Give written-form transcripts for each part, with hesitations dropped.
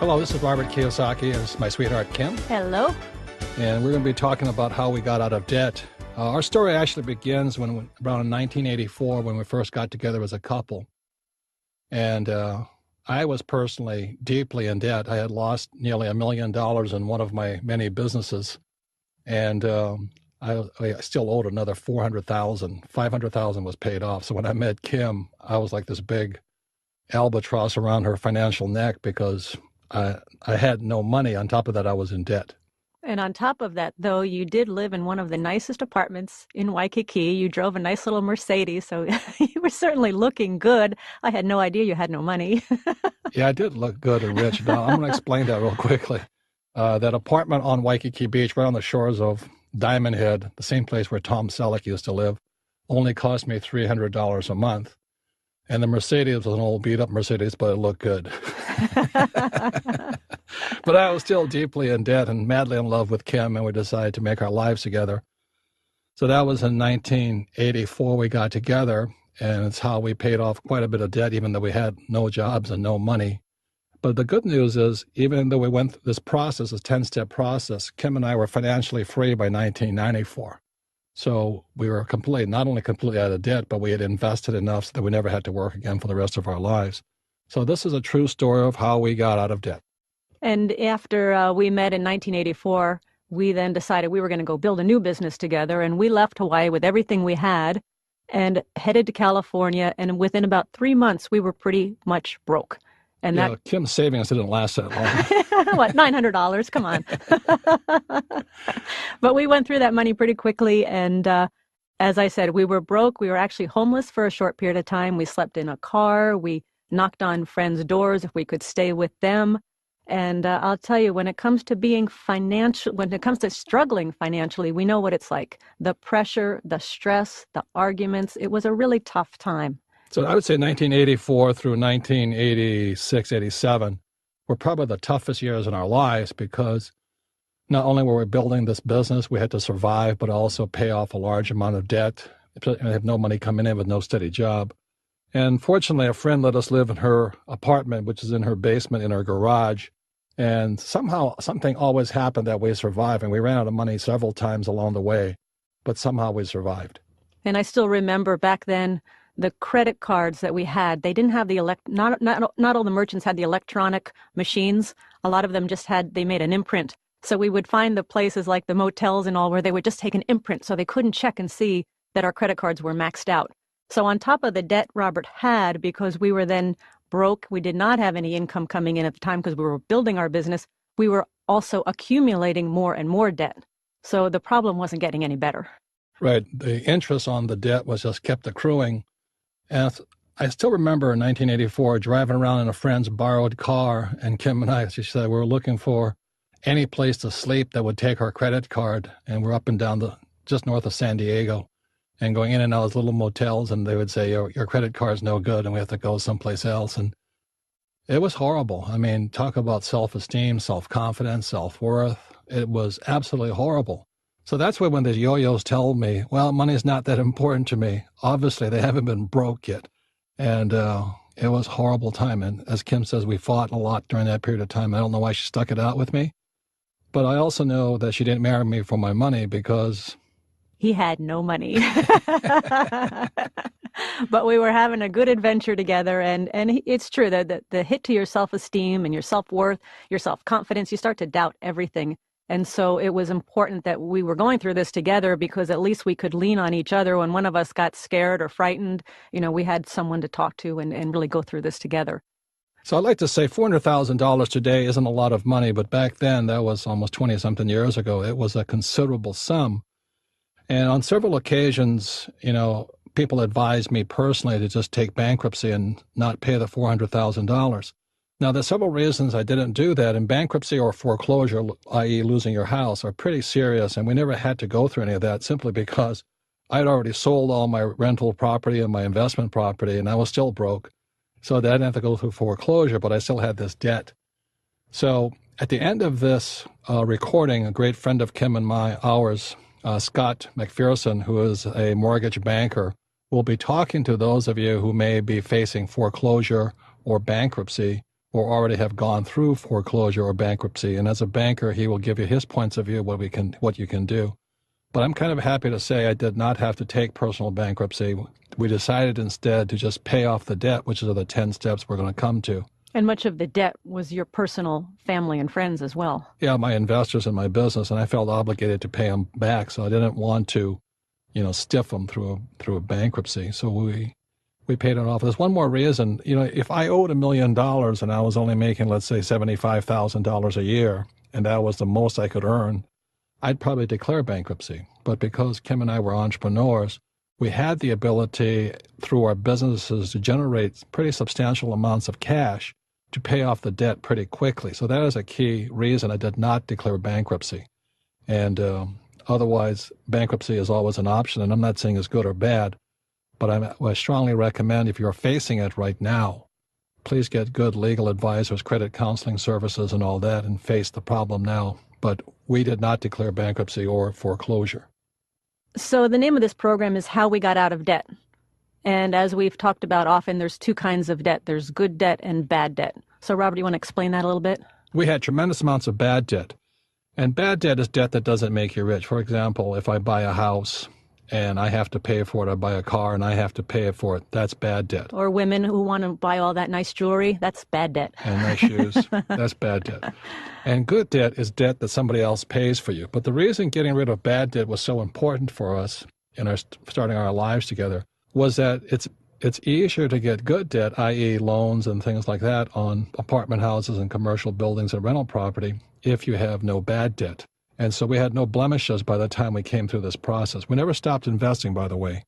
Hello, this is Robert Kiyosaki, and this is my sweetheart, Kim. Hello. And we're going to be talking about how we got out of debt. Our story actually begins around 1984 when we first got together as a couple. And I was personally deeply in debt. I had lost nearly $1 million in one of my many businesses. And I still owed another $400,000. $500,000 was paid off. So when I met Kim, I was like this big albatross around her financial neck because I had no money. On top of that, I was in debt. And on top of that, though, you did live in one of the nicest apartments in Waikiki. You drove a nice little Mercedes, so you were certainly looking good. I had no idea you had no money. Yeah, I did look good and rich. Now, I'm going to explain that real quickly. That apartment on Waikiki Beach, right on the shores of Diamond Head, the same place where Tom Selleck used to live, only cost me $300 a month. And the Mercedes was an old beat-up Mercedes, but it looked good. But I was still deeply in debt and madly in love with Kim, and we decided to make our lives together. So that was in 1984 we got together, and it's how we paid off quite a bit of debt, even though we had no jobs and no money. But the good news is, even though we went through this process, this 10-step process, Kim and I were financially free by 1994. So we were not only completely out of debt, but we had invested enough so that we never had to work again for the rest of our lives. So this is a true story of how we got out of debt. And after we met in 1984, we then decided we were going to go build a new business together. And we left Hawaii with everything we had and headed to California. And within about 3 months, we were pretty much broke. And yeah, Kim's savings didn't last that long. What, $900? Come on. But we went through that money pretty quickly. And as I said, we were broke. We were actually homeless for a short period of time. We slept in a car. We knocked on friends' doors if we could stay with them. And I'll tell you, when it comes to when it comes to struggling financially, we know what it's like. The pressure, the stress, the arguments. It was a really tough time. So I would say 1984 through 1986, 87 were probably the toughest years in our lives because not only were we building this business, we had to survive, but also pay off a large amount of debt. We have no money coming in with no steady job. And fortunately, a friend let us live in her apartment, which is in her basement, in her garage. And somehow something always happened that we survived. And we ran out of money several times along the way, but somehow we survived. And I still remember back then, the credit cards that we had, they didn't have not all the merchants had the electronic machines. A lot of them they made an imprint. So we would find the places like the motels and all where they would just take an imprint so they couldn't check and see that our credit cards were maxed out. So on top of the debt Robert had, because we were then broke, we did not have any income coming in at the time because we were building our business, we were also accumulating more and more debt. So the problem wasn't getting any better. Right. The interest on the debt was just kept accruing. And I still remember in 1984 driving around in a friend's borrowed car, and Kim and I, she said, we were looking for any place to sleep that would take our credit card, and we're up and down just north of San Diego, and going in and out of little motels, and they would say, your credit card's no good, and we have to go someplace else. And it was horrible. I mean, talk about self-esteem, self-confidence, self-worth. It was absolutely horrible. So that's when the yo-yos tell me, well, money's not that important to me. Obviously, they haven't been broke yet. And it was a horrible time. And as Kim says, we fought a lot during that period of time. I don't know why she stuck it out with me. But I also know that she didn't marry me for my money because he had no money. But we were having a good adventure together. And it's true that the hit to your self-esteem and your self-worth, your self-confidence, you start to doubt everything. And so it was important that we were going through this together because at least we could lean on each other when one of us got scared or frightened. We had someone to talk to and really go through this together. So I'd like to say $400,000 today isn't a lot of money, but back then, that was almost 20-something years ago, it was a considerable sum. And on several occasions, people advised me personally to just take bankruptcy and not pay the $400,000. Now, there's several reasons I didn't do that, and bankruptcy or foreclosure, i.e. losing your house, are pretty serious, and we never had to go through any of that simply because I had already sold all my rental property and my investment property, and I was still broke. So I didn't have to go through foreclosure, but I still had this debt. So at the end of this recording, a great friend of Kim and ours, Scott McPherson, who is a mortgage banker, will be talking to those of you who may be facing foreclosure or bankruptcy or already have gone through foreclosure or bankruptcy. And as a banker, he will give you his points of view, what you can do. But I'm kind of happy to say I did not have to take personal bankruptcy. We decided instead to just pay off the debt, which are the 10 steps we're going to come to. And much of the debt was your personal family and friends as well. Yeah, my investors in my business, and I felt obligated to pay them back, so I didn't want to, stiff them through a bankruptcy. So we paid it off. There's one more reason. If I owed $1 million and I was only making, let's say, $75,000 a year, and that was the most I could earn, I'd probably declare bankruptcy. But because Kim and I were entrepreneurs, we had the ability through our businesses to generate pretty substantial amounts of cash to pay off the debt pretty quickly. So that is a key reason I did not declare bankruptcy. And otherwise, bankruptcy is always an option, and I'm not saying it's good or bad, but I strongly recommend if you're facing it right now, please get good legal advisors, credit counseling services, and all that, and face the problem now. But we did not declare bankruptcy or foreclosure. So the name of this program is How We Got Out of Debt. And as we've talked about often, there's two kinds of debt. There's good debt and bad debt. So Robert, you want to explain that a little bit? We had tremendous amounts of bad debt. And bad debt is debt that doesn't make you rich. For example, if I buy a house and I have to pay for it, I buy a car and I have to pay for it, that's bad debt. Or women who want to buy all that nice jewelry, that's bad debt. And nice shoes, that's bad debt. And good debt is debt that somebody else pays for you. But the reason getting rid of bad debt was so important for us in our starting our lives together was that it's easier to get good debt, i.e. loans and things like that on apartment houses and commercial buildings and rental property if you have no bad debt. And so we had no blemishes by the time we came through this process. We never stopped investing, by the way,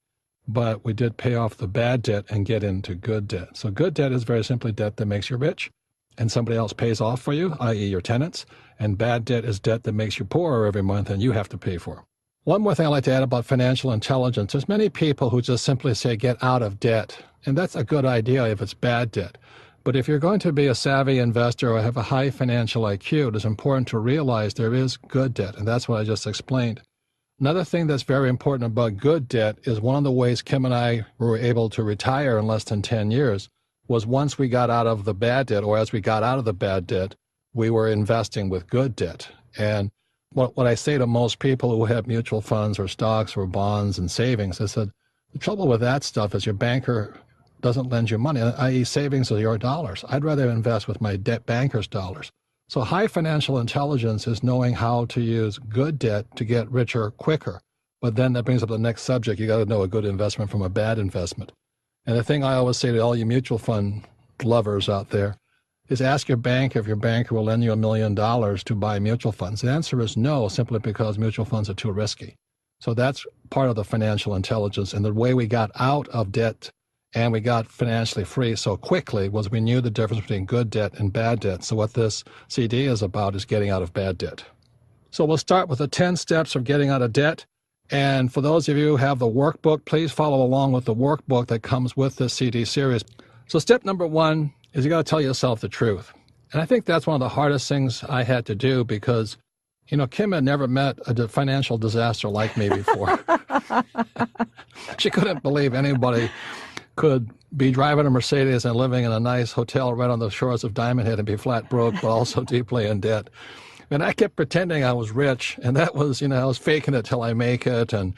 but we did pay off the bad debt and get into good debt. So good debt is very simply debt that makes you rich and somebody else pays off for you, i.e. your tenants. And bad debt is debt that makes you poorer every month and you have to pay for. One more thing I'd like to add about financial intelligence. There's many people who just simply say, get out of debt. And that's a good idea if it's bad debt. But if you're going to be a savvy investor or have a high financial IQ, it is important to realize there is good debt. And that's what I just explained. Another thing that's very important about good debt is one of the ways Kim and I were able to retire in less than 10 years was once we got out of the bad debt, or as we got out of the bad debt, we were investing with good debt. And what I say to most people who have mutual funds or stocks or bonds and savings, I said, the trouble with that stuff is your banker doesn't lend you money, i.e. savings are your dollars. I'd rather invest with my debt banker's dollars. So high financial intelligence is knowing how to use good debt to get richer quicker. But then that brings up the next subject. You got to know a good investment from a bad investment. And the thing I always say to all you mutual fund lovers out there is ask your bank if your banker will lend you $1 million to buy mutual funds. The answer is no, simply because mutual funds are too risky. So that's part of the financial intelligence. And the way we got out of debt and we got financially free so quickly was we knew the difference between good debt and bad debt. So what this CD is about is getting out of bad debt. So we'll start with the 10 steps of getting out of debt. And for those of you who have the workbook, please follow along with the workbook that comes with this CD series. So step number 1 is you got to tell yourself the truth. And I think that's one of the hardest things I had to do because, Kim had never met a financial disaster like me before. She couldn't believe anybody could be driving a Mercedes and living in a nice hotel right on the shores of Diamond Head and be flat broke, but also deeply in debt. And I kept pretending I was rich, and that was, I was faking it till I make it, and,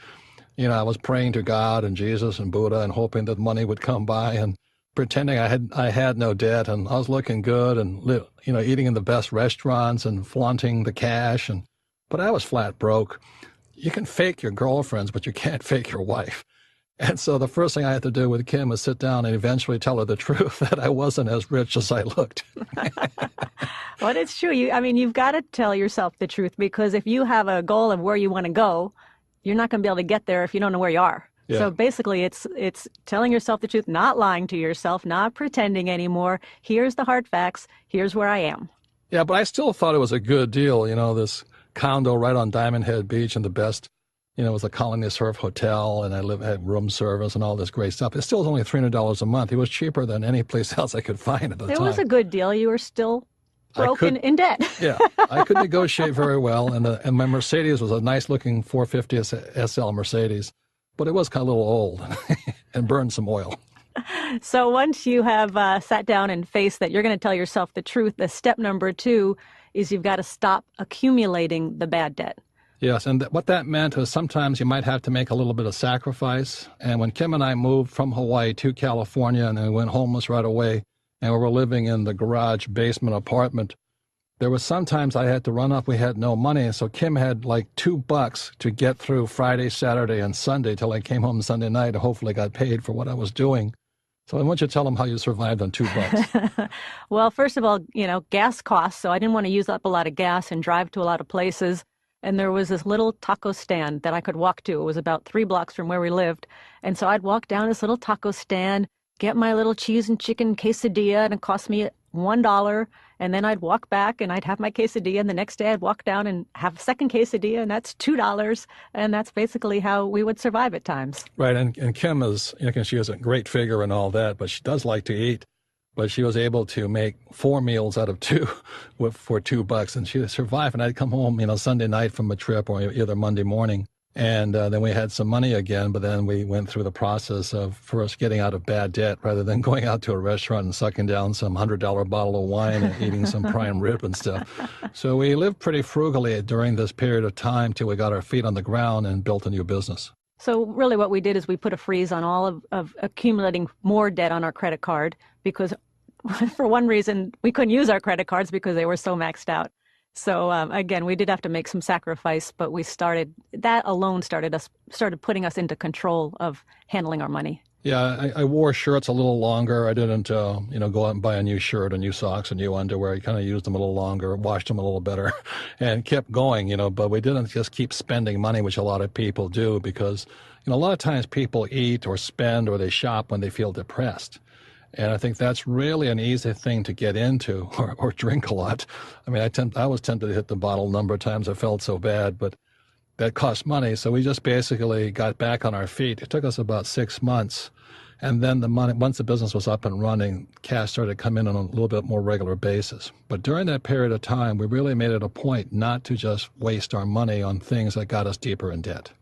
I was praying to God and Jesus and Buddha and hoping that money would come by and pretending I had no debt, and I was looking good and, eating in the best restaurants and flaunting the cash, but I was flat broke. You can fake your girlfriends, but you can't fake your wife. And so the first thing I had to do with Kim was sit down and eventually tell her the truth that I wasn't as rich as I looked. Well, it's true. You've got to tell yourself the truth because if you have a goal of where you want to go, you're not going to be able to get there if you don't know where you are. Yeah. So basically, it's telling yourself the truth, not lying to yourself, not pretending anymore. Here's the hard facts. Here's where I am. Yeah, but I still thought it was a good deal. This condo right on Diamond Head Beach and the best. It was a Colony Surf hotel, and I had room service and all this great stuff. It still was only $300 a month. It was cheaper than any place else I could find at the time. It was a good deal. You were still broke in debt. Yeah, I could negotiate very well, and my Mercedes was a nice-looking 450 SL Mercedes, but it was kind of a little old and burned some oil. So once you have sat down and faced that you're going to tell yourself the truth, the step number two is you've got to stop accumulating the bad debt. Yes, and what that meant is sometimes you might have to make a little bit of sacrifice. And when Kim and I moved from Hawaii to California and then we went homeless right away, and we were living in the garage basement apartment, there was sometimes I had to run up. We had no money, and so Kim had like $2 to get through Friday, Saturday, and Sunday till I came home Sunday night and hopefully got paid for what I was doing. So I want you to tell them how you survived on $2. Well, first of all, gas costs. So I didn't want to use up a lot of gas and drive to a lot of places. And there was this little taco stand that I could walk to. It was about 3 blocks from where we lived. And so I'd walk down this little taco stand, get my little cheese and chicken quesadilla, and it cost me $1. And then I'd walk back and I'd have my quesadilla. And the next day I'd walk down and have a second quesadilla, and that's $2. And that's basically how we would survive at times. Right. And Kim is, she has a great figure and all that, but she does like to eat. But she was able to make 4 meals out of 2 for $2, and she survived. And I'd come home, Sunday night from a trip or either Monday morning. And then we had some money again, but then we went through the process of first getting out of bad debt rather than going out to a restaurant and sucking down some $100 bottle of wine and eating some prime rib and stuff. So we lived pretty frugally during this period of time till we got our feet on the ground and built a new business. So really what we did is we put a freeze on all of accumulating more debt on our credit card because for one reason, we couldn't use our credit cards because they were so maxed out. So again, we did have to make some sacrifice, but that alone started putting us into control of handling our money. Yeah, I wore shirts a little longer. I didn't, go out and buy a new shirt, a new socks, a new underwear. I kind of used them a little longer, washed them a little better, and kept going, but we didn't just keep spending money, which a lot of people do, because, a lot of times people eat or spend or they shop when they feel depressed. And I think that's really an easy thing to get into or drink a lot. I mean, I was tempted to hit the bottle a number of times. I felt so bad, but that cost money. So we just basically got back on our feet. It took us about 6 months. And then the money, once the business was up and running, cash started to come in on a little bit more regular basis. But during that period of time, we really made it a point not to just waste our money on things that got us deeper in debt.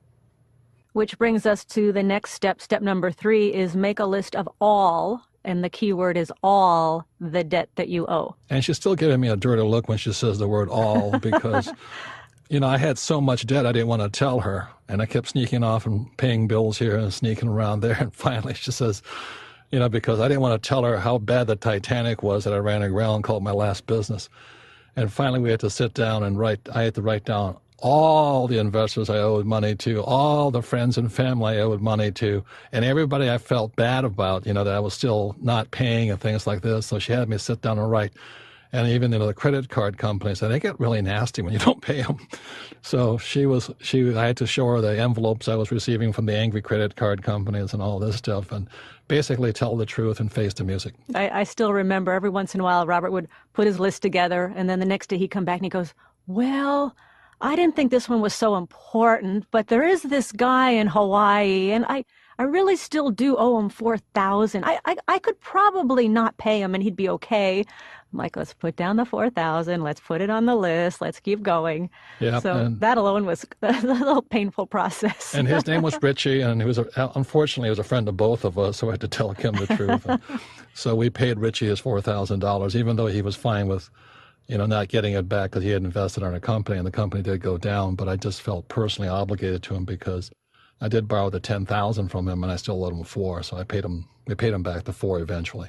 Which brings us to the next step. Step number 3 is make a list of all, and the key word is all, the debt that you owe. And she's still giving me a dirty look when she says the word all because, I had so much debt I didn't want to tell her. And I kept sneaking off and paying bills here and sneaking around there. And finally she says, because I didn't want to tell her how bad the Titanic was that I ran aground and called my last business. And finally we had to sit down and I had to write down all the investors I owed money to, all the friends and family I owed money to, and everybody I felt bad about, that I was still not paying and things like this. So she had me sit down and write. And even, the credit card companies, they get really nasty when you don't pay them. So I had to show her the envelopes I was receiving from the angry credit card companies and all this stuff, and basically tell the truth and face the music. I still remember every once in a while, Robert would put his list together, and then the next day he'd come back and he goes, well, I didn't think this one was so important, but there is this guy in Hawaii, and I really still do owe him $4,000. I could probably not pay him, and he'd be okay. I'm like, let's put down the $4,000. Let's put it on the list. Let's keep going. Yeah. So that alone was a little painful process. And his name was Richie, and unfortunately, he was a friend of both of us, so I had to tell him the truth. And so we paid Richie his $4,000, even though he was fine with not getting it back because he had invested in a company and the company did go down. But I just felt personally obligated to him because I did borrow the $10,000 from him and I still owed him $4,000. So we paid him back the $4,000 eventually.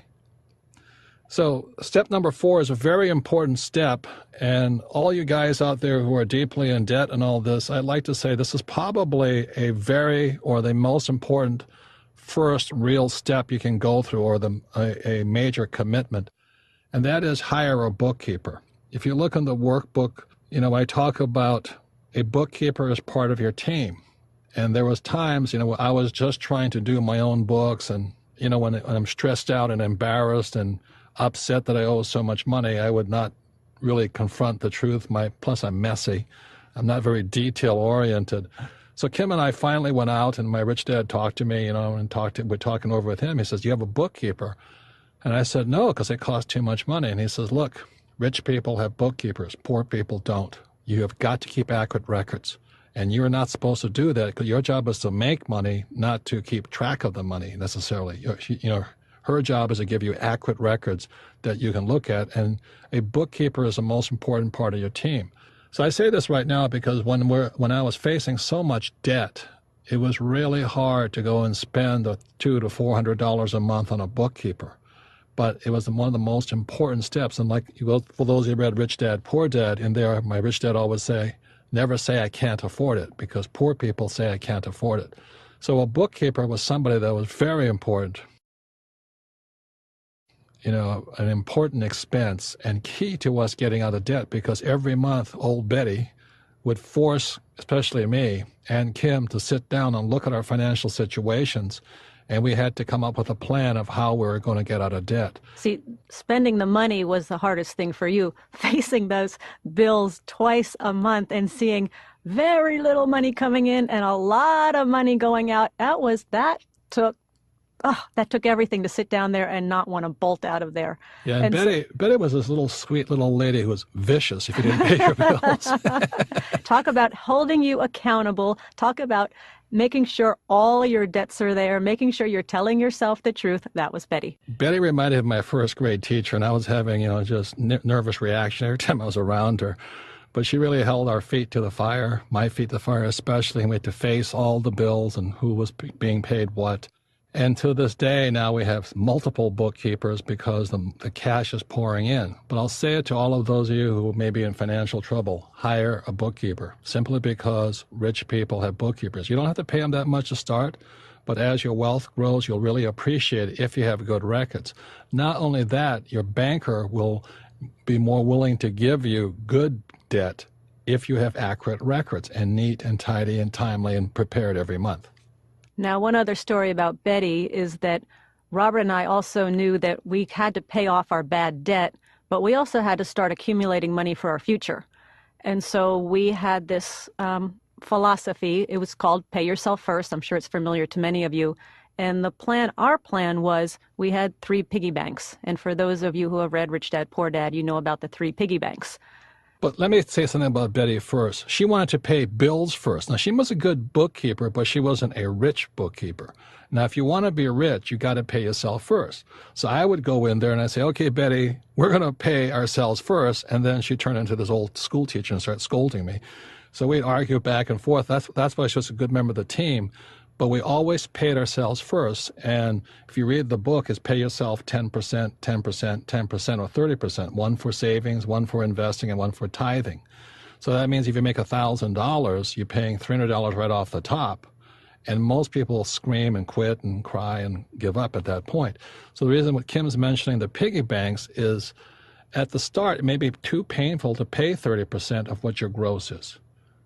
So step number 4 is a very important step. And all you guys out there who are deeply in debt and all this, I'd like to say this is probably the most important first real step you can go through, or a major commitment. And that is hire a bookkeeper. If you look in the workbook, I talk about a bookkeeper as part of your team. And there was times, I was just trying to do my own books. And, when I'm stressed out and embarrassed and upset that I owe so much money, I would not really confront the truth. Plus I'm messy. I'm not very detail oriented. So Kim and I finally went out, and my rich dad talked to me, and we're talking over with him. He says, do you have a bookkeeper? And I said, no, because it costs too much money. And he says, look, rich people have bookkeepers. Poor people don't. You have got to keep accurate records. And you're not supposed to do that because your job is to make money, not to keep track of the money necessarily. Her job is to give you accurate records that you can look at, and a bookkeeper is the most important part of your team. So I say this right now because when I was facing so much debt, it was really hard to go and spend the $200 to $400 a month on a bookkeeper. But it was one of the most important steps. And like you go, for those who read Rich Dad, Poor Dad, in there, my rich dad always say, never say I can't afford it, because poor people say I can't afford it. So a bookkeeper was somebody that was very important, an important expense and key to us getting out of debt, because every month old Betty would force, especially me and Kim, to sit down and look at our financial situations, and we had to come up with a plan of how we were going to get out of debt. See, spending the money was the hardest thing for you, facing those bills twice a month and seeing very little money coming in and a lot of money going out. That took everything to sit down there and not want to bolt out of there. Yeah, and Betty was this little sweet little lady who was vicious if you didn't pay your bills. Talk about holding you accountable. Talk about making sure all your debts are there, making sure you're telling yourself the truth. That was Betty. Betty reminded me of my first grade teacher, and I was having, just nervous reaction every time I was around her. But she really held our feet to the fire, my feet to the fire especially, and we had to face all the bills and who was being paid what. And to this day, now we have multiple bookkeepers because the cash is pouring in. But I'll say it to all of those of you who may be in financial trouble, hire a bookkeeper, simply because rich people have bookkeepers. You don't have to pay them that much to start, but as your wealth grows, you'll really appreciate it if you have good records. Not only that, your banker will be more willing to give you good debt if you have accurate records and neat and tidy and timely and prepared every month. Now, one other story about Betty is that Robert and I also knew that we had to pay off our bad debt, but we also had to start accumulating money for our future. And so we had this philosophy. It was called Pay Yourself First. I'm sure it's familiar to many of you. And our plan was we had 3 piggy banks. And for those of you who have read Rich Dad, Poor Dad, you know about the 3 piggy banks. But let me say something about Betty first. She wanted to pay bills first. Now, she was a good bookkeeper, but she wasn't a rich bookkeeper. Now, if you want to be rich, you got to pay yourself first. So I would go in there and I'd say, okay, Betty, we're going to pay ourselves first. And then she'd turn into this old school teacher and start scolding me. So we'd argue back and forth. That's why she was a good member of the team. But we always paid ourselves first. And if you read the book, it's pay yourself 10%, 10%, 10%, or 30%, one for savings, one for investing, and one for tithing. So that means if you make $1,000, you're paying $300 right off the top. And most people scream and quit and cry and give up at that point. So the reason what Kim's mentioning the piggy banks is at the start, it may be too painful to pay 30% of what your gross is.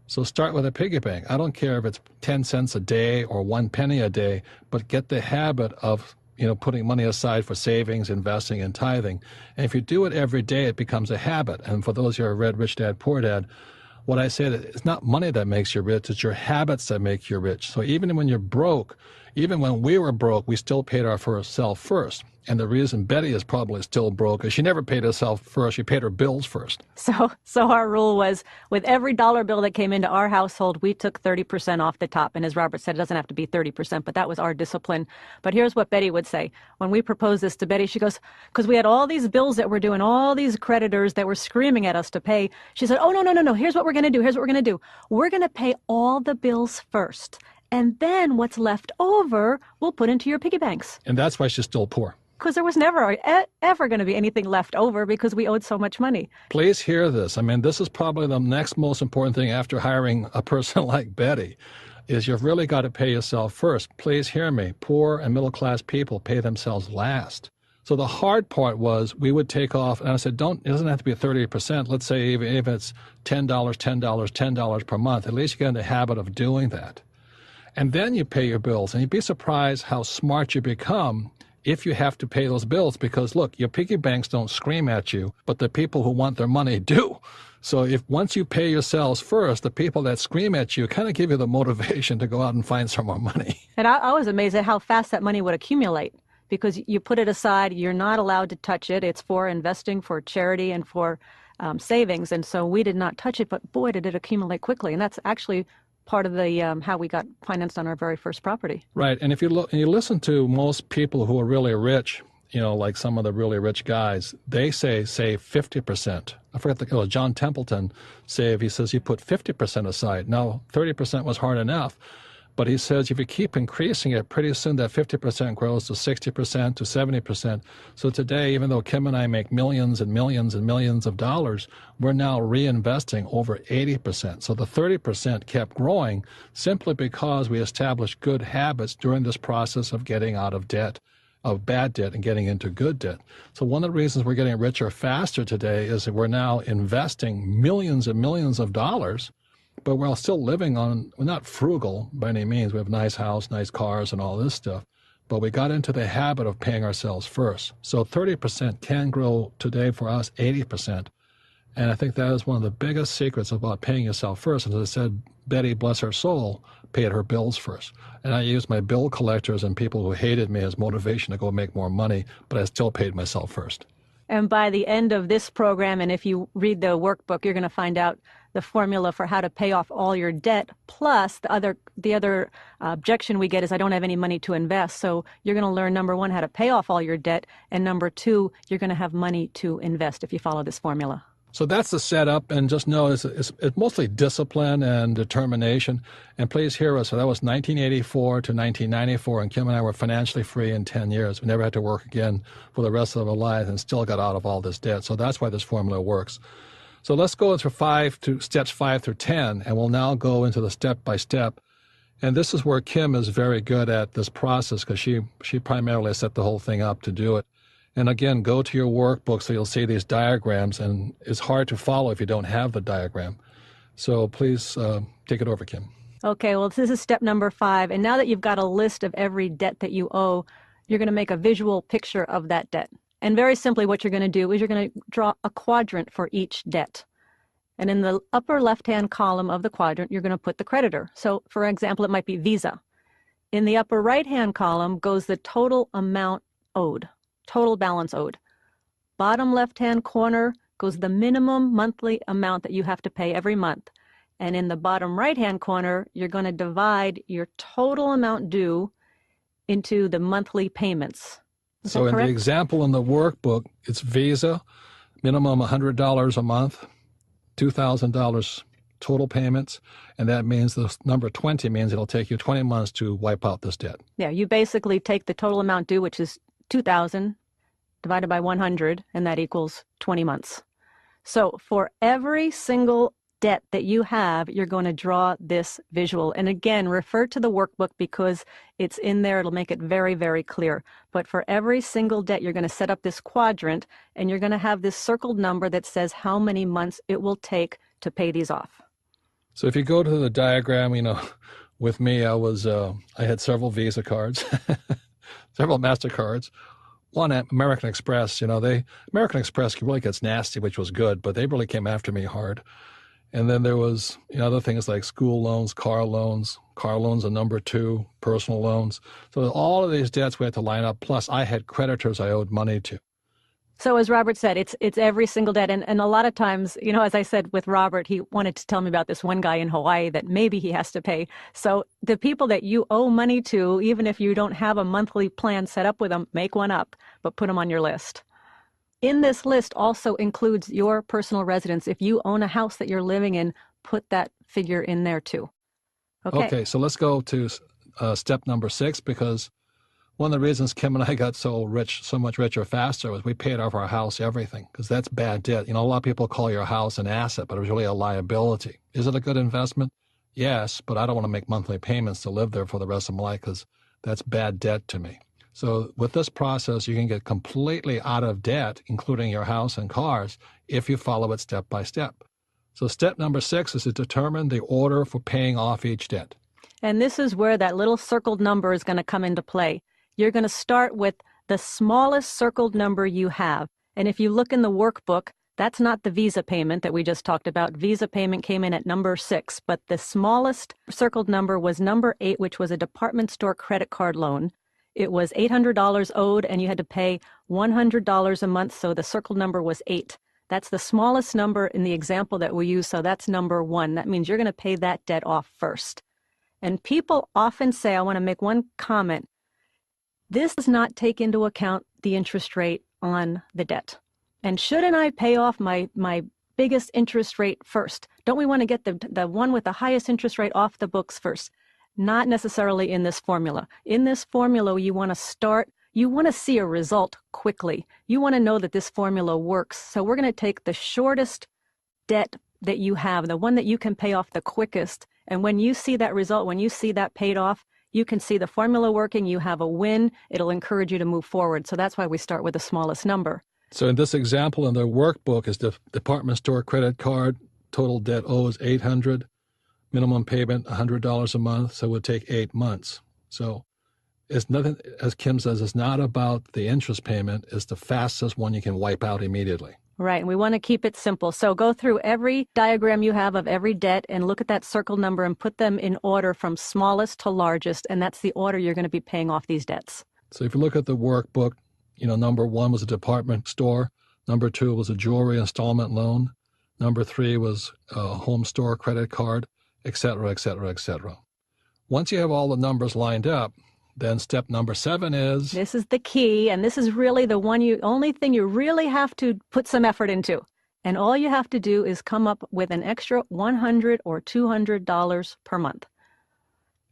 So start with a piggy bank. I don't care if it's 10 cents a day or 1 penny a day, but get the habit of, putting money aside for savings, investing, and tithing. And if you do it every day, it becomes a habit. And for those who have read Rich Dad, Poor Dad, what I say that it's not money that makes you rich, it's your habits that make you rich. So even when you're broke, even when we were broke, we still paid ourselves first. And the reason Betty is probably still broke is she never paid herself first. She paid her bills first. So our rule was with every dollar bill that came into our household, we took 30% off the top. And as Robert said, it doesn't have to be 30%, but that was our discipline. But here's what Betty would say. When we proposed this to Betty, she goes, because we had all these bills that were due and all these creditors that were screaming at us to pay. She said, oh, no. Here's what we're going to do. Here's what we're going to do. We're going to pay all the bills first. And then what's left over, we'll put into your piggy banks. And that's why she's still poor. Because there was never, ever going to be anything left over because we owed so much money. Please hear this. I mean, this is probably the next most important thing after hiring a person like Betty, is you've really got to pay yourself first. Please hear me. Poor and middle-class people pay themselves last. So the hard part was we would take off, and I said, it doesn't have to be 30%. Let's say even if it's $10, $10 per month, at least you get in the habit of doing that. And then you pay your bills, and you'd be surprised how smart you become if you have to pay those bills, because look, your piggy banks don't scream at you, but the people who want their money do. So if once you pay yourselves first, the people that scream at you kind of give you the motivation to go out and find some more money. And I was amazed at how fast that money would accumulate, because you put it aside, you're not allowed to touch it. It's for investing, for charity, and for savings. And so we did not touch it, but boy, did it accumulate quickly. And that's actually part of the how we got financed on our very first property. Right. And if you look and you listen to most people who are really rich, like some of the really rich guys, they say save 50%. I forget John Templeton he says you put 50% aside. Now, 30% was hard enough, but he says if you keep increasing it, pretty soon that 50% grows to 60% to 70%. So today, even though Kim and I make millions and millions and millions of dollars, we're now reinvesting over 80%. So the 30% kept growing simply because we established good habits during this process of getting out of debt, of bad debt, and getting into good debt. So one of the reasons we're getting richer faster today is that we're now investing millions and millions of dollars, but we're still living we're not frugal by any means. We have a nice house, nice cars, and all this stuff. But we got into the habit of paying ourselves first. So 30% can grow today for us 80%. And I think that is one of the biggest secrets about paying yourself first. As I said, Betty, bless her soul, paid her bills first. And I used my bill collectors and people who hated me as motivation to go make more money, but I still paid myself first. And by the end of this program, and if you read the workbook, you're going to find out the formula for how to pay off all your debt. Plus, the other objection we get is I don't have any money to invest. So you're going to learn, number one, how to pay off all your debt. And number two, you're going to have money to invest if you follow this formula. So that's the setup, and just know it's mostly discipline and determination. And please hear us. So that was 1984 to 1994, and Kim and I were financially free in 10 years. We never had to work again for the rest of our lives and still got out of all this debt. So that's why this formula works. So let's go into steps 5 through 10, and we'll now go into the step-by-step. And this is where Kim is very good at this process because she primarily set the whole thing up to do it. And again, go to your workbook so you'll see these diagrams, and it's hard to follow if you don't have the diagram. So please take it over, Kim. Okay, well, this is step number 5. And now that you've got a list of every debt that you owe, you're going to make a visual picture of that debt. And very simply, what you're going to do is you're going to draw a quadrant for each debt. And in the upper left-hand column of the quadrant, you're going to put the creditor. So, for example, it might be Visa. In the upper right-hand column goes the total amount owed. Total balance owed. Bottom left-hand corner goes the minimum monthly amount that you have to pay every month. And in the bottom right-hand corner, you're going to divide your total amount due into the monthly payments. So in the example in the workbook, it's Visa, minimum $100 a month, $2,000 total payments, and that means the number 20 means it'll take you 20 months to wipe out this debt. Yeah, you basically take the total amount due, which is $2,000 divided by 100, and that equals 20 months. So for every single debt that you have, you're going to draw this visual. And again, refer to the workbook because it's in there. It'll make it very, very clear. But for every single debt, you're going to set up this quadrant, and you're going to have this circled number that says how many months it will take to pay these off. So if you go to the diagram, with me, I had several Visa cards, several MasterCards. One at American Express, American Express really gets nasty, which was good, but they really came after me hard. And then there was other things like school loans, car loans are number 2, personal loans. So all of these debts we had to line up. Plus, I had creditors I owed money to. So as Robert said, it's every single debt. And a lot of times, as I said with Robert, he wanted to tell me about this one guy in Hawaii that maybe he has to pay. So the people that you owe money to, even if you don't have a monthly plan set up with them, make one up, but put them on your list. In this list also includes your personal residence. If you own a house that you're living in, put that figure in there too. Okay, so let's go to step number 6, because one of the reasons Kim and I got so much richer faster was we paid off our house, everything, because that's bad debt. A lot of people call your house an asset, but it was really a liability. Is it a good investment? Yes, but I don't want to make monthly payments to live there for the rest of my life because that's bad debt to me. So with this process, you can get completely out of debt, including your house and cars, if you follow it step by step. So step number 6 is to determine the order for paying off each debt. And this is where that little circled number is going to come into play. You're going to start with the smallest circled number you have. And if you look in the workbook, that's not the Visa payment that we just talked about. Visa payment came in at number 6, but the smallest circled number was number 8, which was a department store credit card loan. It was $800 owed, and you had to pay $100 a month, so the circled number was 8. That's the smallest number in the example that we use, so that's number 1. That means you're going to pay that debt off first. And people often say, I want to make one comment, This does not take into account the interest rate on the debt. And shouldn't I pay off my biggest interest rate first? Don't we want to get the one with the highest interest rate off the books first? Not necessarily in this formula. In this formula, you want to see a result quickly. You want to know that this formula works. So we're going to take the shortest debt that you have, the one that you can pay off the quickest. And when you see that result, when you see that paid off, you can see the formula working, you have a win, it'll encourage you to move forward. So that's why we start with the smallest number. So in this example, in the workbook, is the department store credit card, total debt owes $800, minimum payment $100 a month, so it would take 8 months. So it's nothing, as Kim says, it's not about the interest payment, it's the fastest one you can wipe out immediately. Right, and we want to keep it simple. So go through every diagram you have of every debt and look at that circle number and put them in order from smallest to largest, and that's the order you're going to be paying off these debts. So if you look at the workbook, number 1 was a department store, number 2 was a jewelry installment loan, number 3 was a home store credit card, et cetera, et cetera, et cetera. Once you have all the numbers lined up, then step number 7 is... This is the key, and this is really the only thing you really have to put some effort into. And all you have to do is come up with an extra $100 or $200 per month.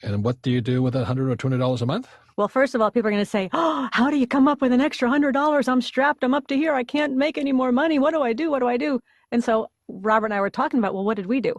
And what do you do with that $100 or $200 a month? Well, first of all, people are going to say, oh, how do you come up with an extra $100? I'm strapped. I'm up to here. I can't make any more money. What do I do? What do I do? And so Robert and I were talking about, well, what did we do?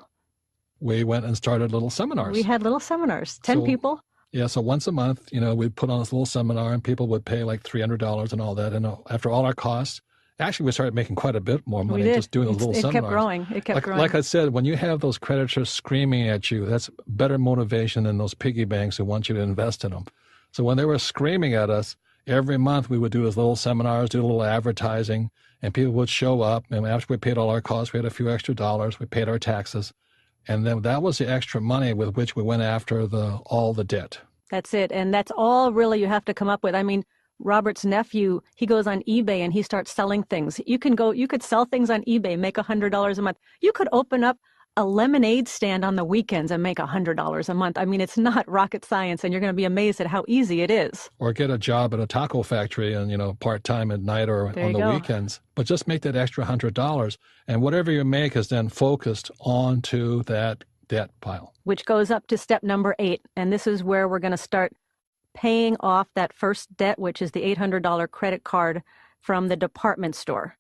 We went and started little seminars. We had little seminars, 10 people. Yeah, so once a month, we'd put on this little seminar and people would pay like $300 and all that. And after all our costs, actually we started making quite a bit more money just doing those little seminars. It kept growing. Like I said, when you have those creditors screaming at you, that's better motivation than those piggy banks who want you to invest in them. So when they were screaming at us, every month we would do those little seminars, do a little advertising, and people would show up. And after we paid all our costs, we had a few extra dollars, we paid our taxes. And then that was the extra money with which we went after all the debt. That's it. And that's all really you have to come up with. I mean, Robert's nephew, he goes on eBay and he starts selling things. You could sell things on eBay, make $100 a month. You could open up a lemonade stand on the weekends and make $100 a month. I mean, it's not rocket science, and you're going to be amazed at how easy it is. Or get a job at a taco factory and, part-time at night or on the weekends. But just make that extra $100, and whatever you make is then focused onto that debt pile. Which goes up to step number 8, and this is where we're going to start paying off that first debt, which is the $800 credit card from the department store.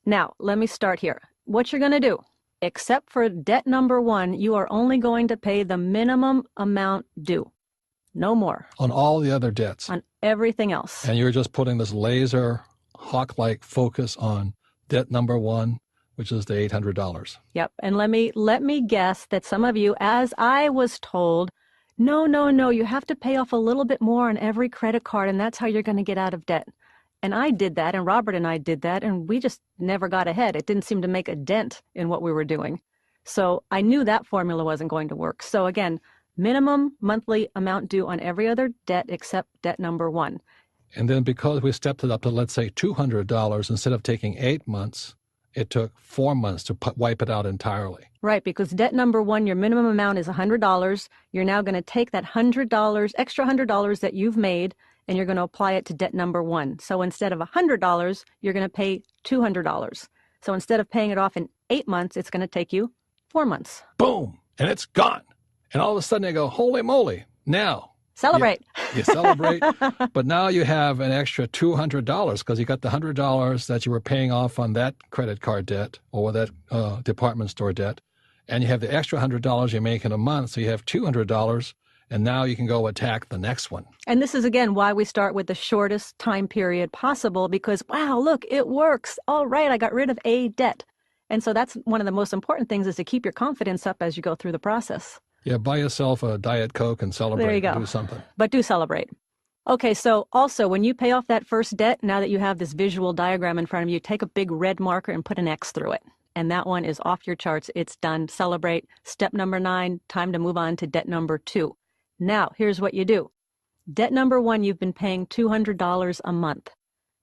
Now, let me start here. What you're going to do, except for debt number 1, you are only going to pay the minimum amount due. No more. On all the other debts. On everything else. And you're just putting this laser hawk-like focus on debt number 1, which is the $800. Yep. And let me guess that some of you, as I was told, no, you have to pay off a little bit more on every credit card, and that's how you're going to get out of debt. And I did that, and Robert and I did that, and we just never got ahead. It didn't seem to make a dent in what we were doing. So I knew that formula wasn't going to work. So again, minimum monthly amount due on every other debt except debt number 1. And then because we stepped it up to, let's say, $200, instead of taking 8 months, it took 4 months to wipe it out entirely. Right, because debt number 1, your minimum amount is $100. You're now going to take that extra $100 that you've made, and you're going to apply it to debt number 1. So instead of $100, you're going to pay $200. So instead of paying it off in 8 months, it's going to take you 4 months. Boom! And it's gone. And all of a sudden I go, holy moly, now. Celebrate. You celebrate, but now you have an extra $200 because you got the $100 that you were paying off on that credit card debt or that department store debt, and you have the extra $100 you make in a month, so you have $200, and now you can go attack the next one. And this is, again, why we start with the shortest time period possible, because, wow, look, it works. All right, I got rid of a debt. And so that's one of the most important things, is to keep your confidence up as you go through the process. Yeah, buy yourself a Diet Coke and celebrate. There you go. Do something. But do celebrate. Okay, so also when you pay off that first debt, now that you have this visual diagram in front of you, take a big red marker and put an X through it. And that one is off your charts. It's done. Celebrate. Step number 9, time to move on to debt number 2. Now, here's what you do. Debt number 1, you've been paying $200 a month.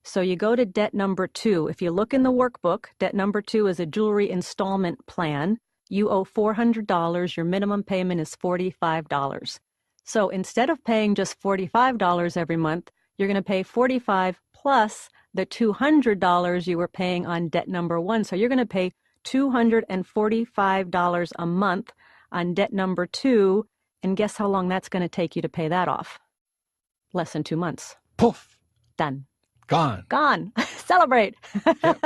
So you go to debt number 2. If you look in the workbook, debt number 2 is a jewelry installment plan. You owe $400. Your minimum payment is $45. So instead of paying just $45 every month, you're going to pay $45 plus the $200 you were paying on debt number one. So you're going to pay $245 a month on debt number two. And guess how long that's going to take you to pay that off? Less than 2 months. Poof. Done. Gone. Gone. Celebrate. Yep.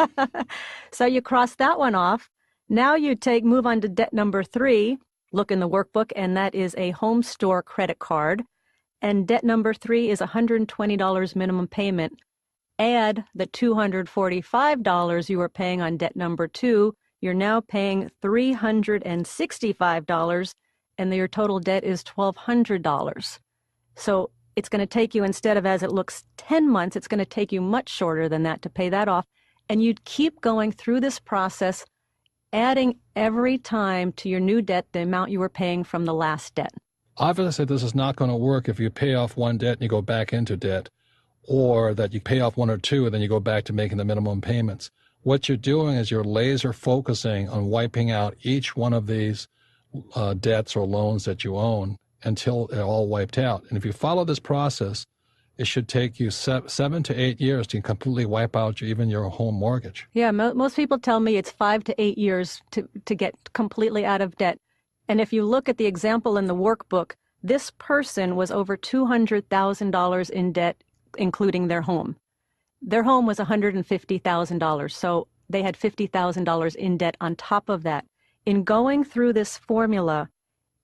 So you cross that one off. Now you move on to debt number three. Look in the workbook, and that is a home store credit card. And debt number three is $120 minimum payment. Add the $245 you were paying on debt number two. You're now paying $365, and your total debt is $1,200. So it's going to take you, instead of, as it looks, 10 months, it's going to take you much shorter than that to pay that off. And you'd keep going through this process, adding every time to your new debt the amount you were paying from the last debt. Obviously, this is not going to work if you pay off one debt and you go back into debt, or that you pay off one or two and then you go back to making the minimum payments. What you're doing is you're laser focusing on wiping out each one of these debts or loans that you own until they're all wiped out. And if you follow this process, it should take you 7 to 8 years to completely wipe out even your home mortgage. Yeah, most people tell me it's 5 to 8 years to get completely out of debt. And if you look at the example in the workbook, this person was over $200,000 in debt, including their home. Their home was $150,000, so they had $50,000 in debt on top of that. In going through this formula,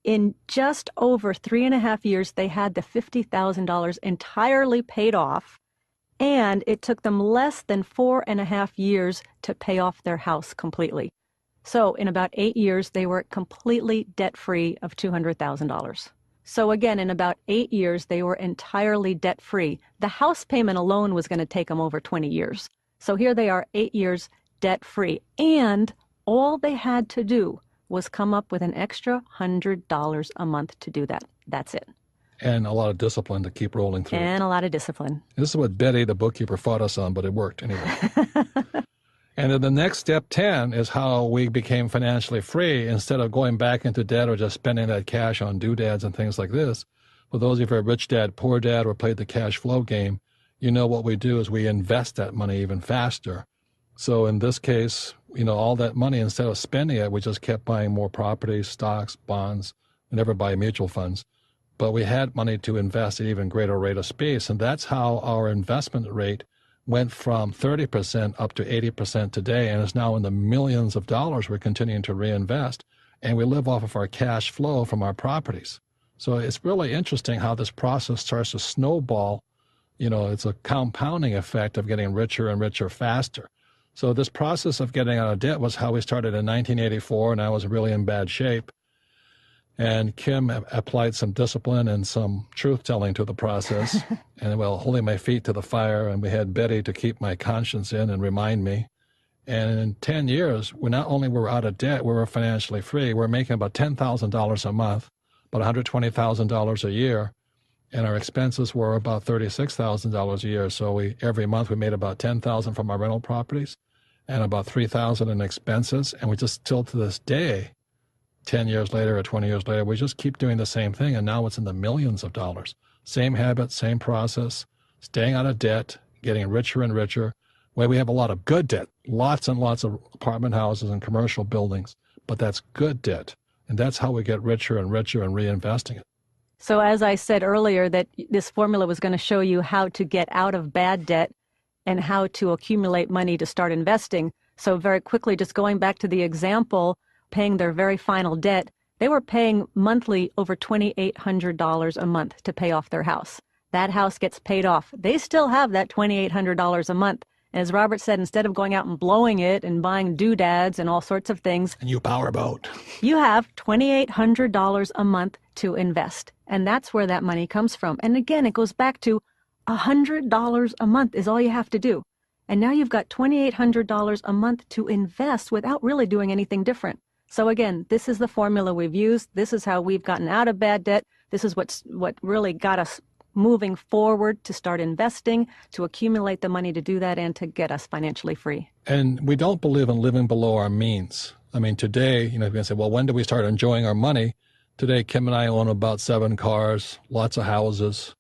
in just over 3.5 years, they had the $50,000 entirely paid off, and it took them less than 4.5 years to pay off their house completely. So in about 8 years, they were completely debt-free of $200,000. So again, in about 8 years, they were entirely debt-free. The house payment alone was going to take them over 20 years. So here they are, 8 years debt-free. And all they had to do was come up with an extra $100 a month to do that. That's it. And a lot of discipline to keep rolling through. And a lot of discipline. This is what Betty, the bookkeeper, fought us on, but it worked anyway. And then the next step 10 is how we became financially free instead of going back into debt or just spending that cash on doodads and things like this. For those of you who are rich dad, poor dad, or played the cash flow game, you know what we do is we invest that money even faster. So in this case, all that money, instead of spending it, we just kept buying more properties, stocks, bonds. We never buy mutual funds. But we had money to invest at even greater rate of speed. And that's how our investment rate went from 30% up to 80% today, and is now in the millions of dollars we're continuing to reinvest. And we live off of our cash flow from our properties. So it's really interesting how this process starts to snowball. It's a compounding effect of getting richer and richer faster. So this process of getting out of debt was how we started in 1984, and I was really in bad shape. And Kim applied some discipline and some truth-telling to the process, and holding my feet to the fire, and we had Betty to keep my conscience in and remind me. And in 10 years, we not only were out of debt, we were financially free. We're making about $10,000 a month, about $120,000 a year, and our expenses were about $36,000 a year. So every month we made about $10,000 from our rental properties and about $3,000 in expenses, and we just still to this day, 10 years later or 20 years later, we just keep doing the same thing, and now it's in the millions of dollars. Same habit, same process, staying out of debt, getting richer and richer. We have a lot of good debt, lots and lots of apartment houses and commercial buildings, but that's good debt, and that's how we get richer and richer and reinvesting it. So as I said earlier, that this formula was going to show you how to get out of bad debt and how to accumulate money to start investing. So very quickly, just going back to the example, paying their very final debt, they were paying monthly over $2,800 a month to pay off their house. That house gets paid off. They still have that $2,800 a month. And as Robert said, instead of going out and blowing it and buying doodads and all sorts of things, and you powerboat, you have $2,800 a month to invest. And that's where that money comes from. And again, it goes back to $100 a month is all you have to do. And now you've got $2,800 a month to invest without really doing anything different. So again, this is the formula we've used. This is how we've gotten out of bad debt. This is what really got us moving forward to start investing, to accumulate the money to do that, and to get us financially free. And we don't believe in living below our means. I mean, today, you can say, well, when do we start enjoying our money? Today, Kim and I own about 7 cars, lots of houses.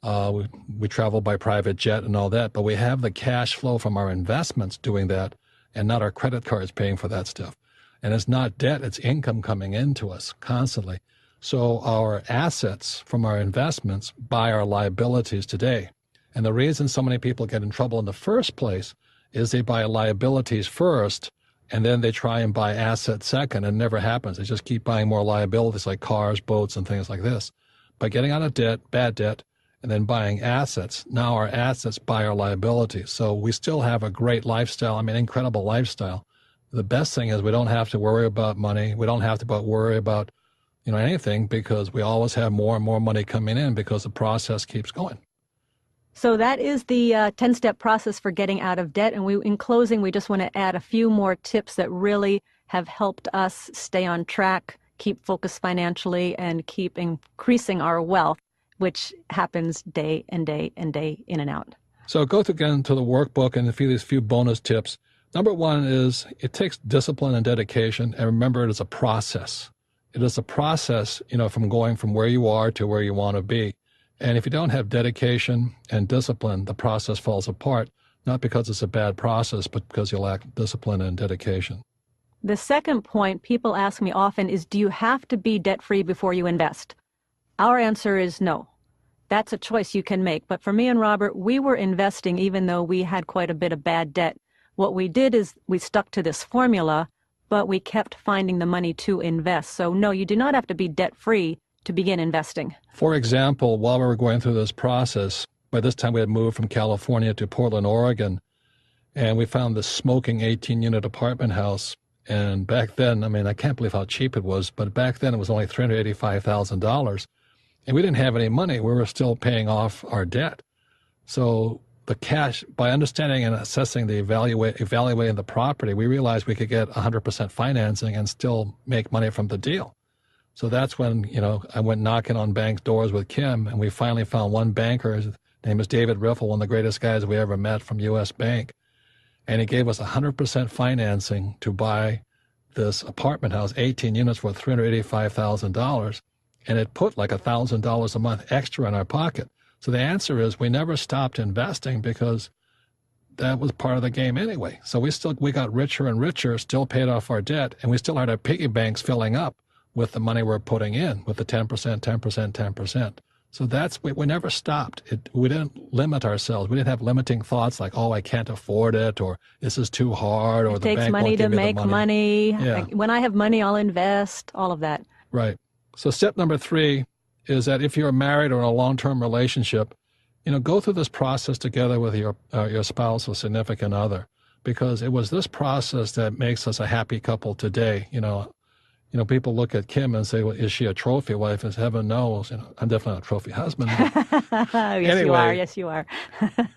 We travel by private jet and all that, but we have the cash flow from our investments doing that and not our credit cards paying for that stuff. And it's not debt, it's income coming into us constantly. So our assets from our investments buy our liabilities today. And the reason so many people get in trouble in the first place is they buy liabilities first, and then they try and buy assets second, and it never happens. They just keep buying more liabilities like cars, boats, and things like this. By getting out of debt, bad debt, and then buying assets, now our assets buy our liabilities. So we still have a great lifestyle, incredible lifestyle. The best thing is we don't have to worry about money. We don't have to worry about anything, because we always have more and more money coming in because the process keeps going. So that is the 10-step process for getting out of debt. And in closing, we just want to add a few more tips that really have helped us stay on track, keep focused financially, and keep increasing our wealth, which happens day and day and day in and out. So go again to the workbook and these few bonus tips. Number one is it takes discipline and dedication. And remember, it is a process. It is a process, from going from where you are to where you want to be. And if you don't have dedication and discipline, the process falls apart, not because it's a bad process, but because you lack discipline and dedication. The second point people ask me often is, do you have to be debt-free before you invest? Our answer is no. That's a choice you can make. But for me and Robert, we were investing even though we had quite a bit of bad debt. What we did is we stuck to this formula, but we kept finding the money to invest. So no, you do not have to be debt-free to begin investing. For example, while we were going through this process, by this time we had moved from California to Portland, Oregon, and we found this smoking 18-unit apartment house. And back then, I can't believe how cheap it was, but back then it was only $385,000. And we didn't have any money. We were still paying off our debt. So the cash, by understanding and assessing evaluating the property, we realized we could get 100% financing and still make money from the deal. So that's when, I went knocking on banks' doors with Kim, and we finally found one banker. His name is David Riffle, one of the greatest guys we ever met from U.S. Bank. And he gave us 100% financing to buy this apartment house, 18 units worth $385,000. And it put like $1,000 a month extra in our pocket. So the answer is we never stopped investing because that was part of the game anyway. So we got richer and richer, still paid off our debt, and we still had our piggy banks filling up with the money we're putting in, with the 10%, 10%, 10%. So we never stopped. We didn't limit ourselves. We didn't have limiting thoughts like, oh, I can't afford it, or this is too hard, or the bank won't give me the money. It takes money to make money. Yeah. When I have money, I'll invest, all of that. Right. So step number 3 is that if you're married or in a long-term relationship, go through this process together with your spouse or significant other, because it was this process that makes us a happy couple today. People look at Kim and say, well, is she a trophy wife? As heaven knows, I'm definitely not a trophy husband. Yes, anyway, you are. Yes, you are.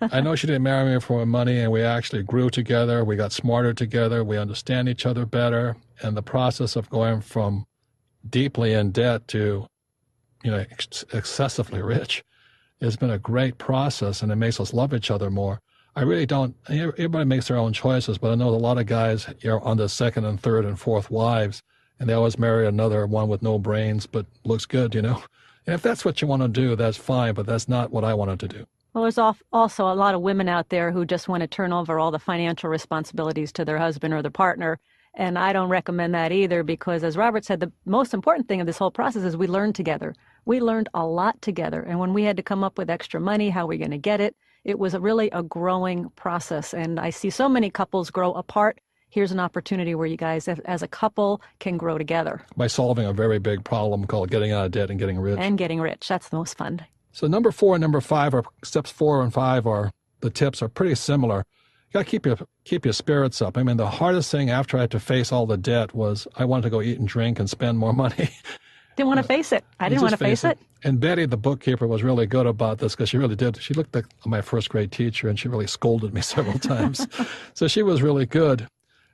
I know she didn't marry me for money, and we actually grew together. We got smarter together. We understand each other better. And the process of going from deeply in debt to, excessively rich has been a great process, and it makes us love each other more. I really don't, everybody makes their own choices, but I know a lot of guys are on the second and third and fourth wives, and they always marry another one with no brains, but looks good, And if that's what you want to do, that's fine, but that's not what I wanted to do. Well, there's also a lot of women out there who just want to turn over all the financial responsibilities to their husband or their partner. And I don't recommend that either, because as Robert said, the most important thing of this whole process is we learned together. We learned a lot together. And when we had to come up with extra money, how are we going to get it? It was really a growing process. And I see so many couples grow apart. Here's an opportunity where you guys, as a couple, can grow together. By solving a very big problem called getting out of debt and getting rich. And getting rich. That's the most fun. So number 4 and number 5 are steps 4 and 5 are the tips are pretty similar. You got to keep your spirits up. The hardest thing after I had to face all the debt was I wanted to go eat and drink and spend more money. Didn't want to face it. I didn't want to face it. And Betty, the bookkeeper, was really good about this because she really did. She looked like my first grade teacher, and she really scolded me several times. So she was really good.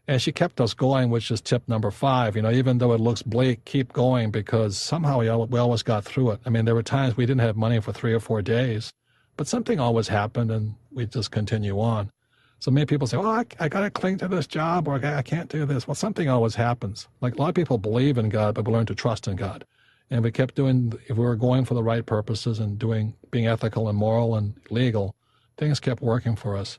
And she kept us going, which is tip number 5. Even though it looks bleak, keep going, because somehow we always got through it. There were times we didn't have money for 3 or 4 days, but something always happened, and we just continue on. So many people say, oh, I got to cling to this job, or I can't do this. Well, something always happens. Like a lot of people believe in God, but we learn to trust in God. And we kept doing, if we were going for the right purposes and being ethical and moral and legal, things kept working for us.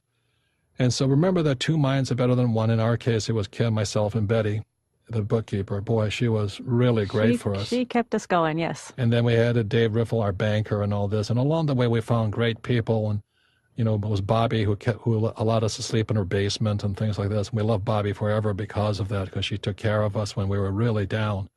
And so remember that two minds are better than one. In our case, it was Kim, myself, and Betty, the bookkeeper. Boy, she was really great for us. She kept us going, yes. And then we added Dave Riffle, our banker, and all this. And along the way, we found great people. And, it was Bobby who allowed us to sleep in her basement and things like this. And we love Bobby forever because of that, because she took care of us when we were really down.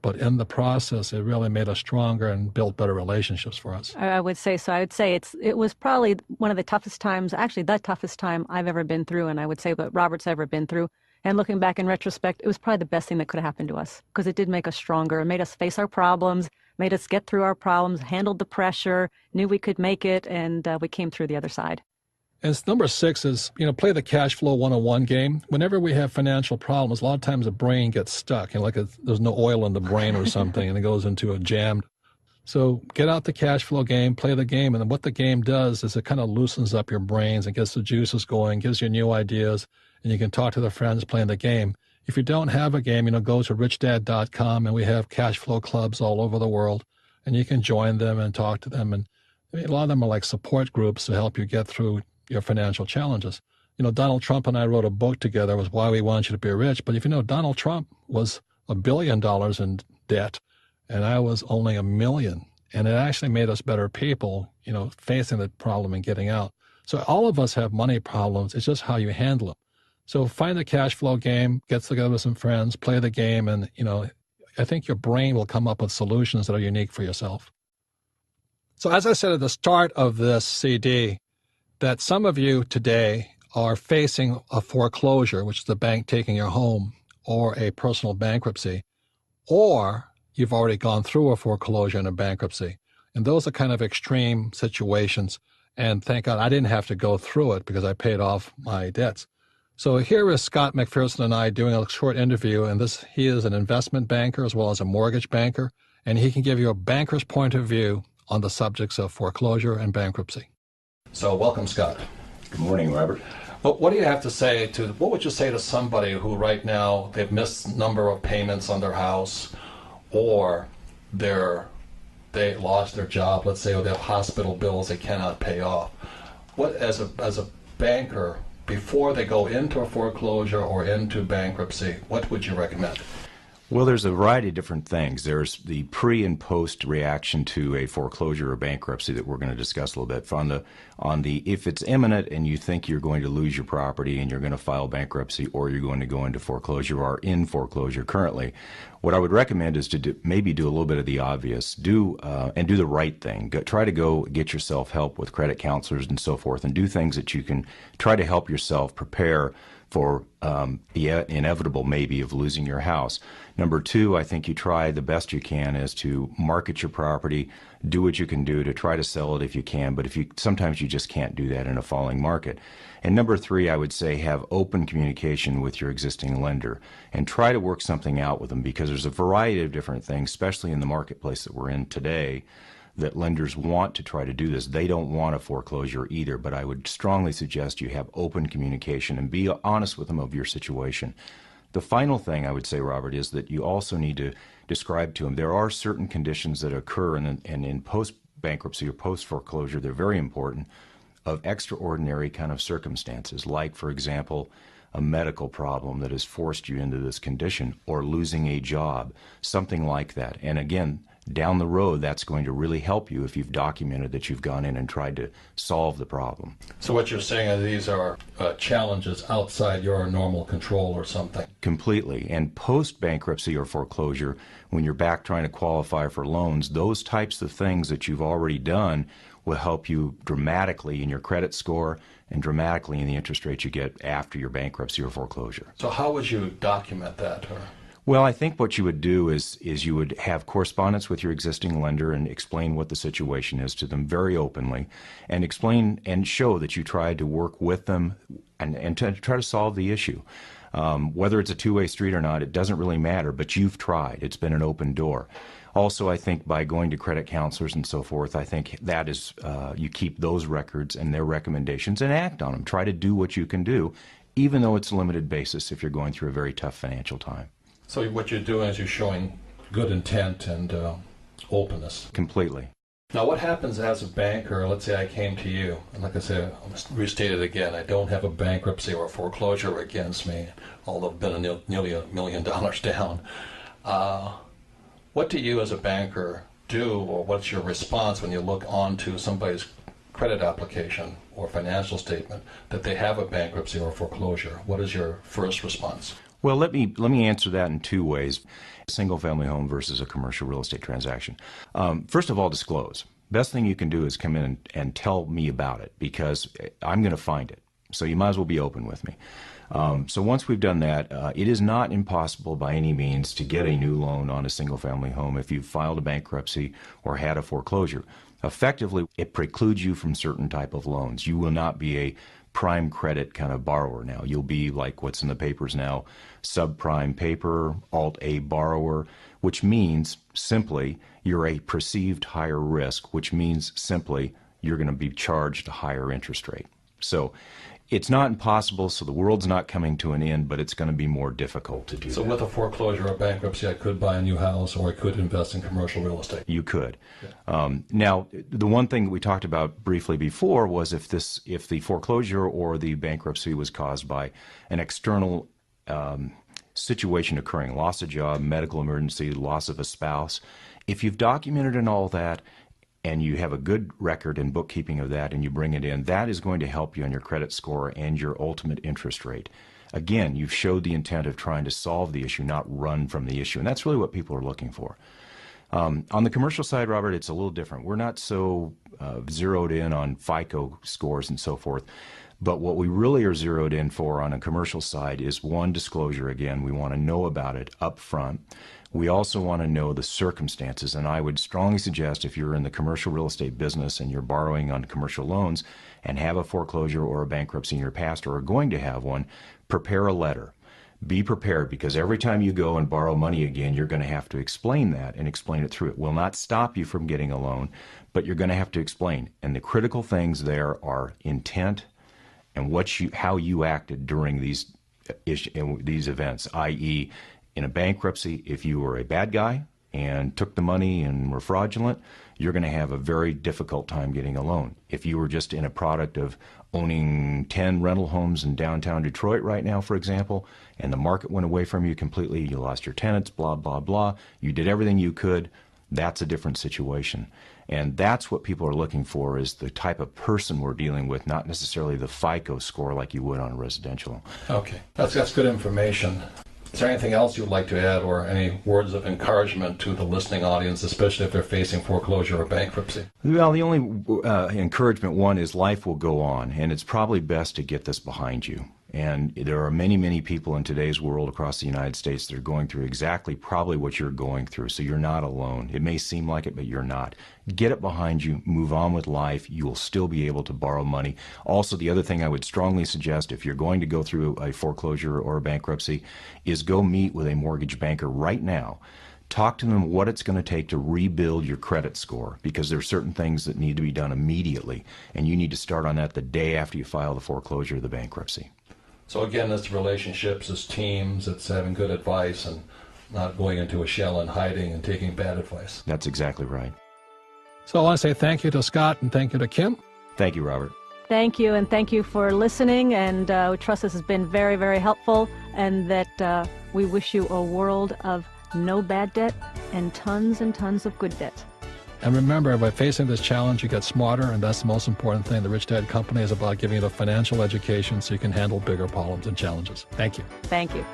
But in the process, it really made us stronger and built better relationships for us. I would say so. I would say it was probably one of the toughest times, actually the toughest time I've ever been through, and I would say that Robert's ever been through. And looking back in retrospect, it was probably the best thing that could have happened to us, because it did make us stronger. It made us face our problems, made us get through our problems, handled the pressure, knew we could make it, and we came through the other side. And number 6 is, play the cash flow 101 game. Whenever we have financial problems, a lot of times the brain gets stuck, there's no oil in the brain or something, and it goes into a jammed. So get out the cash flow game, play the game, and then what the game does is it kind of loosens up your brains and gets the juices going, gives you new ideas, and you can talk to the friends playing the game. If you don't have a game, go to richdad.com, and we have cash flow clubs all over the world, and you can join them and talk to them. And a lot of them are like support groups to help you get through your financial challenges. Donald Trump and I wrote a book together, was Why We Want You to Be Rich. But if Donald Trump was $1 billion in debt, and I was only $1 million. And it actually made us better people, facing the problem and getting out. So all of us have money problems. It's just how you handle them. So find the cash flow game, get together with some friends, play the game, and, I think your brain will come up with solutions that are unique for yourself. So as I said at the start of this CD, that some of you today are facing a foreclosure, which is the bank taking your home, or a personal bankruptcy, or you've already gone through a foreclosure and a bankruptcy. And those are kind of extreme situations. And thank God I didn't have to go through it because I paid off my debts. So here is Scott McPherson and I doing a short interview, and he is an investment banker as well as a mortgage banker, and he can give you a banker's point of view on the subjects of foreclosure and bankruptcy. So welcome, Scott. Good morning, Robert. Well, what would you say to somebody who right now they've missed a number of payments on their house, or they lost their job, let's say, or they have hospital bills they cannot pay off? What, as a banker, before they go into a foreclosure or into bankruptcy, what would you recommend? Well, there's a variety of different things. There's the pre and post reaction to a foreclosure or bankruptcy that we're going to discuss a little bit. If it's imminent and you think you're going to lose your property and you're going to file bankruptcy, or you're going to go into foreclosure or are in foreclosure currently, what I would recommend is to maybe do a little bit of the obvious, and do the right thing. Try to go get yourself help with credit counselors and so forth, and do things that you can try to help yourself prepare for the inevitable maybe of losing your house. Number 2, I think you try the best you can is to market your property, do what you can do to try to sell it if you can, but sometimes you just can't do that in a falling market. And number 3, I would say have open communication with your existing lender and try to work something out with them, because there's a variety of different things, especially in the marketplace that we're in today, that lenders want to try to do this. They don't want a foreclosure either, but I would strongly suggest you have open communication and be honest with them of your situation. The final thing I would say, Robert, is that you also need to describe to them there are certain conditions that occur in post-bankruptcy or post-foreclosure, they're very important, of extraordinary kind of circumstances, like, for example, a medical problem that has forced you into this condition, or losing a job, something like that. And again, down the road, that's going to really help you if you've documented that you've gone in and tried to solve the problem. So what you're saying is these are challenges outside your normal control or something? Completely. And post-bankruptcy or foreclosure, when you're back trying to qualify for loans, those types of things that you've already done will help you dramatically in your credit score and dramatically in the interest rate you get after your bankruptcy or foreclosure. So how would you document that? Well, I think what you would do is you would have correspondence with your existing lender and explain what the situation is to them very openly, and explain and show that you tried to work with them and to try to solve the issue. Whether it's a two-way street or not, it doesn't really matter, but you've tried. It's been an open door. Also, I think by going to credit counselors and so forth, I think that is, you keep those records and their recommendations and act on them. Try to do what you can do, even though it's a limited basis if you're going through a very tough financial time. So what you're doing is you're showing good intent and openness. Completely. Now, what happens as a banker? Let's say I came to you, and like I said, I'll restate it again. I don't have a bankruptcy or a foreclosure against me, although I've been nearly $1 million down. What do you as a banker do, or what's your response when you look onto somebody's credit application or financial statement that they have a bankruptcy or foreclosure? What is your first response? Well, let me answer that in two ways. A single-family home versus a commercial real estate transaction. First of all, disclose. Best thing you can do is come in and tell me about it, because I'm going to find it. So you might as well be open with me. So once we've done that, it is not impossible by any means to get a new loan on a single-family home if you've filed a bankruptcy or had a foreclosure. Effectively, it precludes you from certain type of loans. You will not be a prime credit kind of borrower now. You'll be like what's in the papers now, subprime paper, Alt-A borrower, which means simply you're a perceived higher risk, which means simply you're going to be charged a higher interest rate. So it's not impossible, so the world's not coming to an end, but it's going to be more difficult to do So that. with a foreclosure or bankruptcy, I could buy a new house, or I could invest in commercial real estate. You could. Now, the one thing we talked about briefly before was if the foreclosure or the bankruptcy was caused by an external situation occurring, loss of job, medical emergency, loss of a spouse, if you've documented and all that, and you have a good record and bookkeeping of that, and you bring it in, that is going to help you on your credit score and your ultimate interest rate. Again, you've showed the intent of trying to solve the issue, not run from the issue, and that's really what people are looking for. On the commercial side, Robert, it's a little different. We're not so zeroed in on FICO scores and so forth, but what we really are zeroed in for on a commercial side is one, disclosure. Again, we want to know about it up front. We also want to know the circumstances, and I would strongly suggest if you're in the commercial real estate business and you're borrowing on commercial loans and have a foreclosure or a bankruptcy in your past or are going to have one, prepare a letter. Be prepared, because every time you go and borrow money again, you're going to have to explain that and explain it through. It will not stop you from getting a loan, but you're going to have to explain. And the critical things there are intent and how you acted during these events, i.e., in a bankruptcy, if you were a bad guy and took the money and were fraudulent, you're going to have a very difficult time getting a loan. If you were just in a product of owning 10 rental homes in downtown Detroit right now, for example, and the market went away from you completely, you lost your tenants, blah, blah, blah, you did everything you could, that's a different situation. And that's what people are looking for, is the type of person we're dealing with, not necessarily the FICO score like you would on a residential. Okay, that's good information. Is there anything else you'd like to add, or any words of encouragement to the listening audience, especially if they're facing foreclosure or bankruptcy? Well, the only encouragement one is life will go on, and it's probably best to get this behind you. And there are many, many people in today's world across the United States that are going through exactly probably what you're going through. So you're not alone. It may seem like it, but you're not. Get it behind you. Move on with life. You will still be able to borrow money. Also, the other thing I would strongly suggest, if you're going to go through a foreclosure or a bankruptcy, is go meet with a mortgage banker right now. Talk to them what it's going to take to rebuild your credit score, because there are certain things that need to be done immediately, and you need to start on that the day after you file the foreclosure or the bankruptcy. So again, it's relationships, it's teams, it's having good advice and not going into a shell and hiding and taking bad advice. That's exactly right. So I want to say thank you to Scott and thank you to Kim. Thank you, Robert. Thank you, and thank you for listening, and we trust this has been very, very helpful, and that we wish you a world of no bad debt and tons of good debt. And remember, by facing this challenge, you get smarter, and that's the most important thing. The Rich Dad Company is about giving you the financial education so you can handle bigger problems and challenges. Thank you. Thank you.